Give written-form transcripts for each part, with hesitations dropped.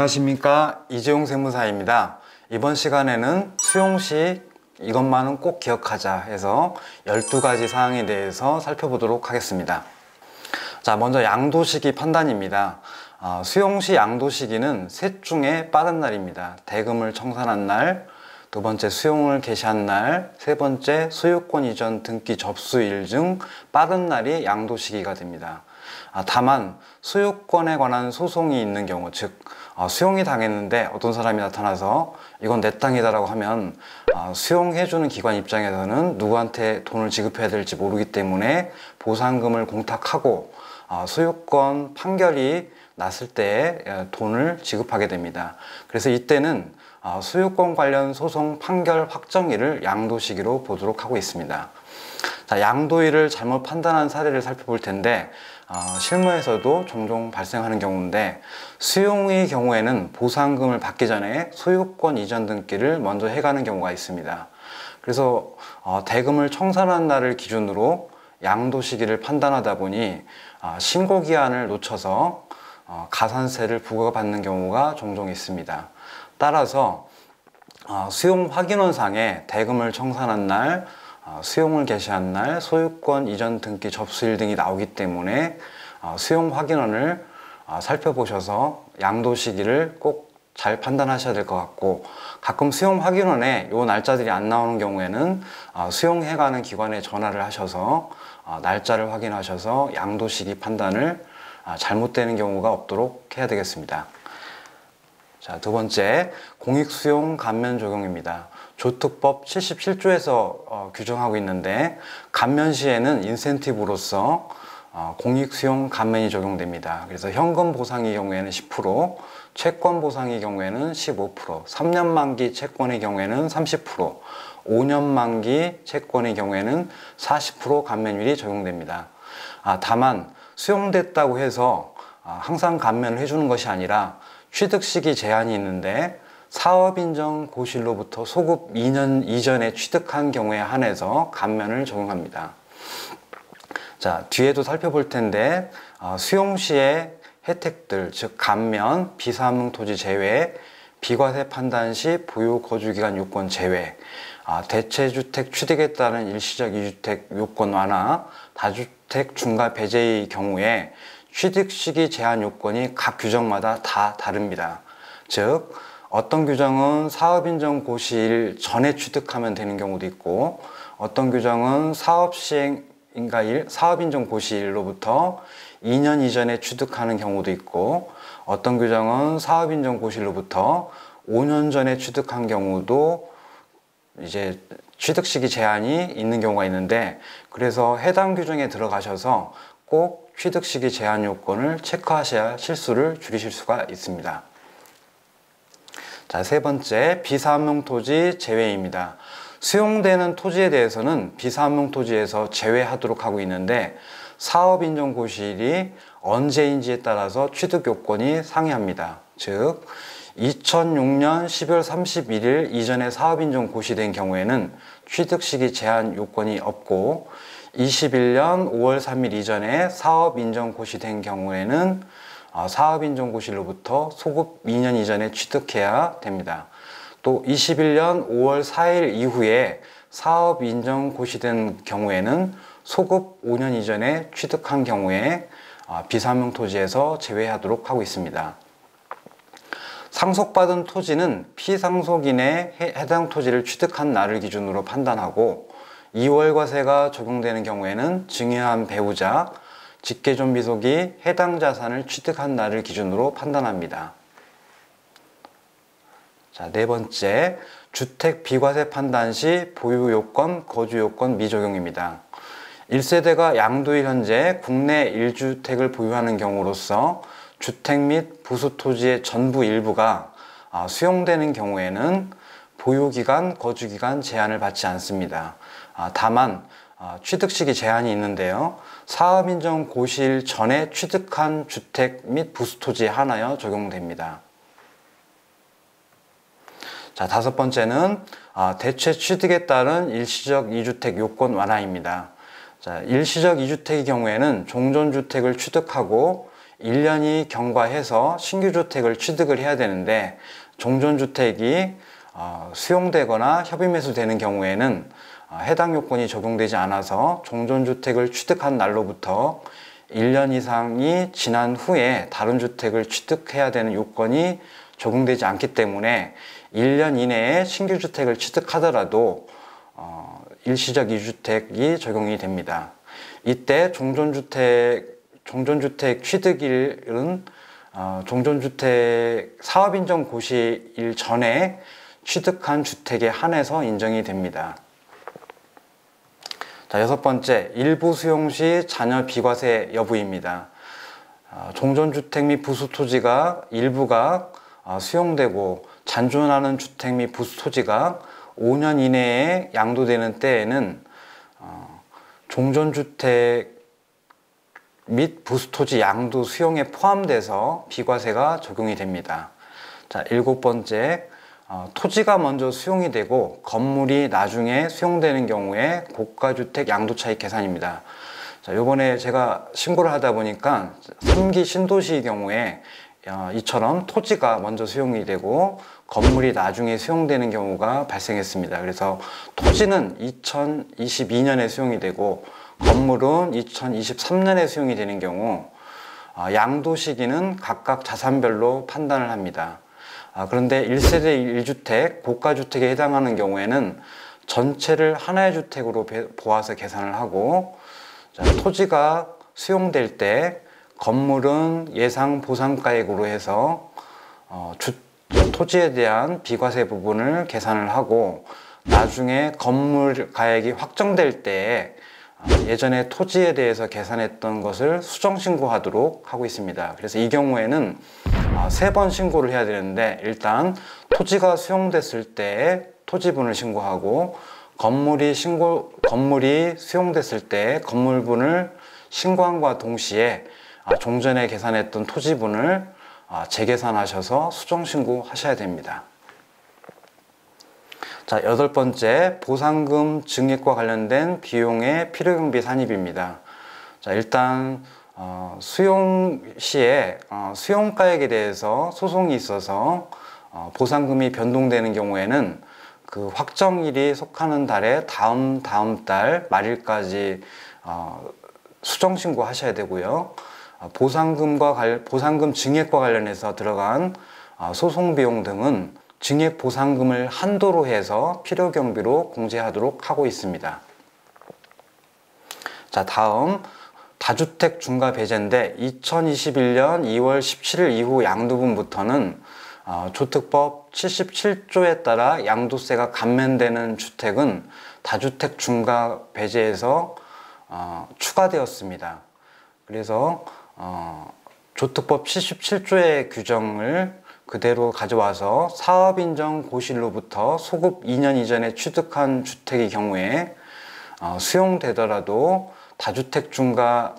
안녕하십니까, 이재용 세무사입니다. 이번 시간에는 수용시 이것만은 꼭 기억하자 해서 12가지 사항에 대해서 살펴보도록 하겠습니다. 자, 먼저 양도시기 판단입니다. 수용시 양도시기는 셋 중에 빠른 날입니다. 대금을 청산한 날, 두 번째 수용을 개시한 날, 세 번째 소유권 이전 등기 접수일 중 빠른 날이 양도시기가 됩니다. 다만 소유권에 관한 소송이 있는 경우, 즉 수용이 당했는데 어떤 사람이 나타나서 이건 내 땅이다 라고 하면 수용해주는 기관 입장에서는 누구한테 돈을 지급해야 될지 모르기 때문에 보상금을 공탁하고 소유권 판결이 났을 때 돈을 지급하게 됩니다. 그래서 이때는 소유권 관련 소송 판결 확정일을 양도시기로 보도록 하고 있습니다. 자, 양도일을 잘못 판단한 사례를 살펴볼 텐데 실무에서도 종종 발생하는 경우인데, 수용의 경우에는 보상금을 받기 전에 소유권 이전 등기를 먼저 해가는 경우가 있습니다. 그래서 대금을 청산한 날을 기준으로 양도시기를 판단하다 보니 신고기한을 놓쳐서 가산세를 부과받는 경우가 종종 있습니다. 따라서 수용 확인원상에 대금을 청산한 날, 수용을 개시한 날, 소유권 이전 등기 접수일 등이 나오기 때문에 수용 확인원을 살펴보셔서 양도시기를 꼭 잘 판단하셔야 될 것 같고, 가끔 수용 확인원에 요 날짜들이 안 나오는 경우에는 수용해가는 기관에 전화를 하셔서 날짜를 확인하셔서 양도시기 판단을 잘못되는 경우가 없도록 해야 되겠습니다. 자, 두 번째, 공익수용 감면 적용입니다. 조특법 77조에서 규정하고 있는데, 감면 시에는 인센티브로서 공익수용 감면이 적용됩니다. 그래서 현금 보상의 경우에는 10%, 채권 보상의 경우에는 15%, 3년 만기 채권의 경우에는 30%, 5년 만기 채권의 경우에는 40% 감면율이 적용됩니다. 다만 수용됐다고 해서 항상 감면을 해주는 것이 아니라 취득시기 제한이 있는데, 사업인정 고시일로부터 소급 2년 이전에 취득한 경우에 한해서 감면을 적용합니다. 자, 뒤에도 살펴볼 텐데 수용시의 혜택들, 즉 감면, 비사무용 토지 제외, 비과세 판단 시 보유 거주기간 요건 제외, 대체주택 취득에 따른 일시적 2주택 요건 완화, 다주택 중과 배제의 경우에 취득시기 제한 요건이 각 규정마다 다 다릅니다. 즉 어떤 규정은 사업인정 고시일 전에 취득하면 되는 경우도 있고, 어떤 규정은 사업인정 고시일로부터 2년 이전에 취득하는 경우도 있고, 어떤 규정은 사업인정 고시일로부터 5년 전에 취득한 경우도 이제 취득시기 제한이 있는 경우가 있는데, 그래서 해당 규정에 들어가셔서 꼭 취득시기 제한 요건을 체크하셔야 실수를 줄이실 수가 있습니다. 자, 세 번째, 비사무용 토지 제외입니다. 수용되는 토지에 대해서는 비사무용 토지에서 제외하도록 하고 있는데, 사업인정 고시일이 언제인지에 따라서 취득 요건이 상이합니다. 즉 2006년 12월 31일 이전에 사업인정 고시된 경우에는 취득시기 제한 요건이 없고, 21년 5월 3일 이전에 사업인정 고시된 경우에는 사업인정 고시일로부터 소급 2년 이전에 취득해야 됩니다. 또 21년 5월 4일 이후에 사업인정 고시된 경우에는 소급 5년 이전에 취득한 경우에 비사무용 토지에서 제외하도록 하고 있습니다. 상속받은 토지는 피상속인의 해당 토지를 취득한 날을 기준으로 판단하고, 2월과세가 적용되는 경우에는 증여한 배우자, 직계존비속이 해당 자산을 취득한 날을 기준으로 판단합니다. 자, 네 번째, 주택 비과세 판단 시 보유요건, 거주요건 미적용입니다. 1세대가 양도일 현재 국내 1주택을 보유하는 경우로서 주택 및 부수토지의 전부 일부가 수용되는 경우에는 보유기간, 거주기간 제한을 받지 않습니다. 다만 취득시기 제한이 있는데요, 사업인정 고시일 전에 취득한 주택 및 부수토지에 한하여 적용됩니다. 자, 다섯 번째는 대체 취득에 따른 일시적 2주택 요건 완화입니다. 자, 일시적 2주택의 경우에는 종전주택을 취득하고 1년이 경과해서 신규 주택을 취득을 해야 되는데, 종전주택이 수용되거나 협의 매수되는 경우에는 해당 요건이 적용되지 않아서 종전주택을 취득한 날로부터 1년 이상이 지난 후에 다른 주택을 취득해야 되는 요건이 적용되지 않기 때문에 1년 이내에 신규 주택을 취득하더라도 일시적 이주택이 적용이 됩니다. 이때 종전주택 취득일은 종전주택 사업인정 고시일 전에 취득한 주택에 한해서 인정이 됩니다. 자, 6번째, 일부 수용 시 자녀 비과세 여부입니다. 종전주택 및 부수토지가 일부가 수용되고 잔존하는 주택 및 부수토지가 5년 이내에 양도되는 때에는 종전주택 및 부수토지 양도 수용에 포함돼서 비과세가 적용이 됩니다. 자, 7번째, 토지가 먼저 수용이 되고 건물이 나중에 수용되는 경우에 고가주택 양도차익 계산입니다. 자, 요번에 제가 신고를 하다 보니까 3기 신도시의 경우에 이처럼 토지가 먼저 수용이 되고 건물이 나중에 수용되는 경우가 발생했습니다. 그래서 토지는 2022년에 수용이 되고 건물은 2023년에 수용이 되는 경우 양도 시기는 각각 자산별로 판단을 합니다. 그런데 1세대 1주택, 고가주택에 해당하는 경우에는 전체를 하나의 주택으로 보아서 계산을 하고, 토지가 수용될 때 건물은 예상 보상가액으로 해서 토지에 대한 비과세 부분을 계산을 하고, 나중에 건물 가액이 확정될 때 예전에 토지에 대해서 계산했던 것을 수정 신고하도록 하고 있습니다. 그래서 이 경우에는 3번 신고를 해야 되는데, 일단 토지가 수용됐을 때 토지분을 신고하고, 건물이 수용됐을 때 건물분을 신고함과 동시에 종전에 계산했던 토지분을 재계산하셔서 수정 신고하셔야 됩니다. 자, 8번째, 보상금 증액과 관련된 비용의 필요경비 산입입니다. 자, 일단 수용 시에 수용가액에 대해서 소송이 있어서 보상금이 변동되는 경우에는 그 확정일이 속하는 달에 다음 달 말일까지 수정 신고하셔야 되고요. 보상금 증액과 관련해서 들어간 소송 비용 등은 증액 보상금을 한도로 해서 필요경비로 공제하도록 하고 있습니다. 자, 다음 다주택 중과 배제인데, 2021년 2월 17일 이후 양도분부터는 조특법 77조에 따라 양도세가 감면되는 주택은 다주택 중과 배제에서 추가되었습니다. 그래서 조특법 77조의 규정을 그대로 가져와서 사업인정 고시일로부터 소급 2년 이전에 취득한 주택의 경우에 수용되더라도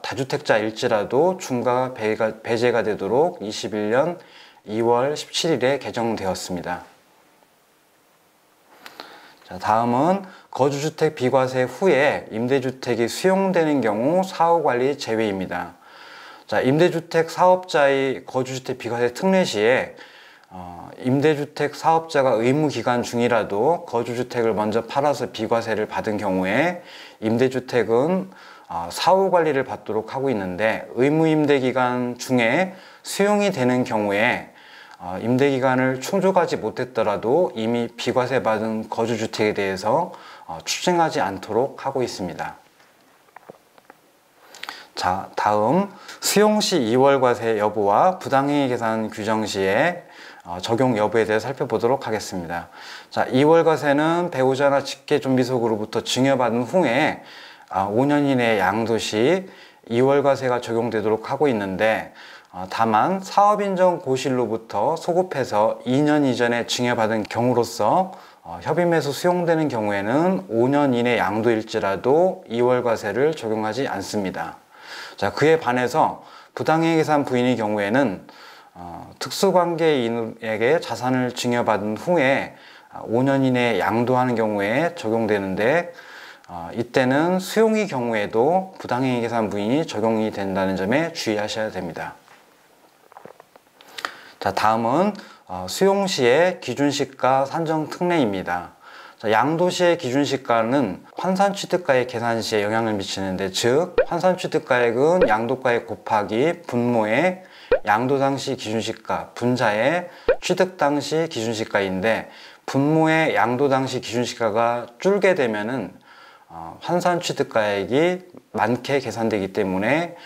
다주택자일지라도 중과 배제가 되도록 21년 2월 17일에 개정되었습니다. 자, 다음은 거주주택 비과세 후에 임대주택이 수용되는 경우 사후관리 제외입니다. 자, 임대주택 사업자의 거주주택 비과세 특례 시에 임대주택 사업자가 의무기간 중이라도 거주주택을 먼저 팔아서 비과세를 받은 경우에 임대주택은 사후관리를 받도록 하고 있는데, 의무임대기간 중에 수용이 되는 경우에 임대기간을 충족하지 못했더라도 이미 비과세 받은 거주주택에 대해서 추징하지 않도록 하고 있습니다. 자, 다음 수용시 2월 과세 여부와 부당행위 계산 규정 시에 적용 여부에 대해 살펴보도록 하겠습니다. 자, 2월 과세는 배우자나 직계존비속으로부터 증여받은 후에 5년 이내 양도 시 2월 과세가 적용되도록 하고 있는데, 다만 사업인정 고시일로부터 소급해서 2년 이전에 증여받은 경우로서 협의매수 수용되는 경우에는 5년 이내 양도일지라도 2월 과세를 적용하지 않습니다. 자, 그에 반해서 부당행위 계산 부인의 경우에는 특수관계인에게 자산을 증여받은 후에 5년 이내에 양도하는 경우에 적용되는데, 이때는 수용의 경우에도 부당행위 계산 부인이 적용이 된다는 점에 주의하셔야 됩니다. 자, 다음은 수용시의 기준시가 산정 특례입니다. 자, 양도시의 기준시가는 환산취득가액 계산 시에 영향을 미치는데, 즉 환산취득가액은 양도가액 곱하기 분모의 양도 당시 기준시가 분자의 취득 당시 기준시가인데, 분모의 양도 당시 기준시가가 줄게 되면은 환산취득가액이 많게 계산되기 때문에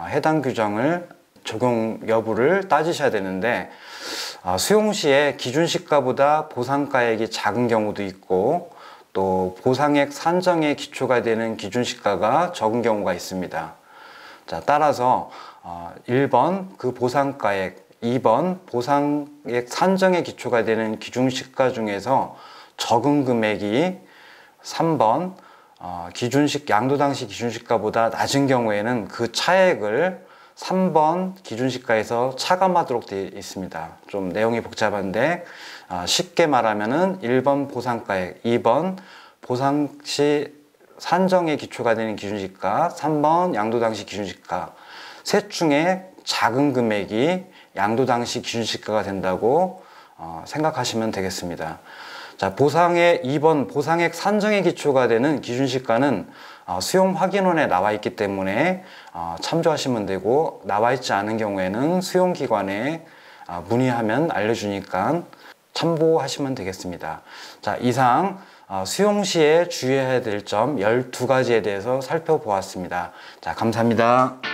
해당 규정을 적용 여부를 따지셔야 되는데, 수용시에 기준시가보다 보상가액이 작은 경우도 있고, 또 보상액 산정의 기초가 되는 기준시가가 적은 경우가 있습니다. 자, 따라서 1번 그 보상가액, 2번 보상액 산정의 기초가 되는 기준시가 중에서 적은 금액이 3번 양도 당시 기준시가보다 낮은 경우에는 그 차액을 3번 기준시가에서 차감하도록 되어 있습니다. 좀 내용이 복잡한데 쉽게 말하면은 1번 보상가액, 2번 보상시 산정의 기초가 되는 기준시가, 3번 양도 당시 기준시가, 셋 중에 작은 금액이 양도 당시 기준시가가 된다고 생각하시면 되겠습니다. 자, 2번 보상액 산정의 기초가 되는 기준시가는 수용 확인원에 나와 있기 때문에 참조하시면 되고, 나와 있지 않은 경우에는 수용기관에 문의하면 알려주니까 참고하시면 되겠습니다. 자, 이상 수용 시에 주의해야 될 점 12가지에 대해서 살펴보았습니다. 자, 감사합니다.